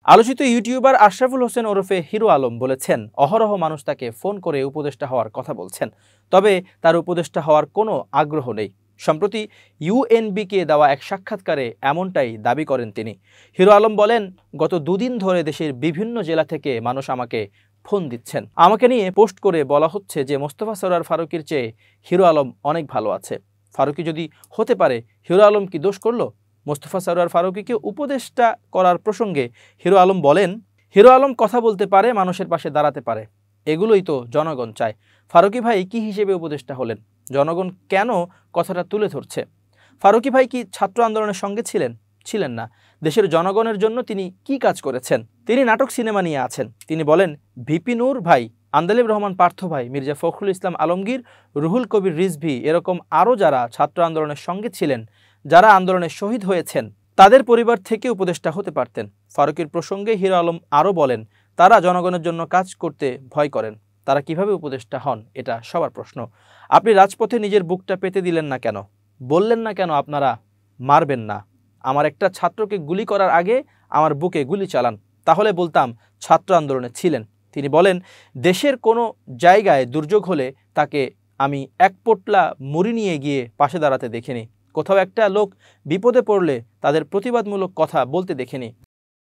আলোচিত ইউটিউবার আশরাফুল হোসেন ওরফে হিরো আলম বলেছেন, অহরহ মানুষ তাকে ফোন করে উপদেষ্টা হওয়ার কথা বলছেন, তবে তার উপদেষ্টা হওয়ার কোনো আগ্রহ নেই। সম্প্রতি ইউএনবিকে দেওয়া এক সাক্ষাৎকারে এমনটাই দাবি করেন তিনি। হিরো আলম বলেন, গত দুদিন ধরে দেশের বিভিন্ন জেলা থেকে মানুষ আমাকে ফোন দিচ্ছেন। আমাকে নিয়ে পোস্ট করে বলা হচ্ছে যে মোস্তফা সরোয়ার ফারুকীর চেয়ে হিরো আলম অনেক ভালো আছে। ফারুকী যদি হতে পারে, হিরো আলম কি দোষ করলো? মোস্তফা সরোয়ার ফারুকীকে উপদেষ্টা করার প্রসঙ্গে হিরো আলম বলেন, হিরো আলম কথা বলতে পারে, মানুষের পাশে দাঁড়াতে পারে, এগুলোই তো জনগণ চায়। ফারুকী ভাই কি হিসেবে উপদেষ্টা হলেন? জনগণ কেন কথাটা তুলে ধরছে? ফারুকী ভাই কি ছাত্র আন্দোলনের সঙ্গে ছিলেন? ছিলেন না। দেশের জনগণের জন্য তিনি কি কাজ করেছেন? তিনি নাটক সিনেমা নিয়ে আছেন। তিনি বলেন, ভিপি নূর ভাই, আন্দালিব রহমান পার্থ ভাই, মির্জা ফখরুল ইসলাম আলমগীর, রুহুল কবির রিজভী, এরকম আরও যারা ছাত্র আন্দোলনের সঙ্গে ছিলেন, যারা আন্দোলনে শহীদ হয়েছেন, তাদের পরিবার থেকে উপদেষ্টা হতে পারতেন। ফারুকীর প্রসঙ্গে হিরো আলম আরও বলেন, তারা জনগণের জন্য কাজ করতে ভয় করেন, তারা কিভাবে উপদেষ্টা হন এটা সবার প্রশ্ন। আপনি রাজপথে নিজের বুকটা পেতে দিলেন না কেন? বললেন না কেন আপনারা মারবেন না? আমার একটা ছাত্রকে গুলি করার আগে আমার বুকে গুলি চালান, তাহলে বলতাম ছাত্র আন্দোলনে ছিলেন। তিনি বলেন, দেশের কোনো জায়গায় দুর্যোগ হলে তাকে আমি এক পোটলা মুড়ি নিয়ে গিয়ে পাশে দাঁড়াতে দেখিনি। কোথাও একটা লোক বিপদে পড়লে তাদের প্রতিবাদমূলক কথা বলতে দেখিনি।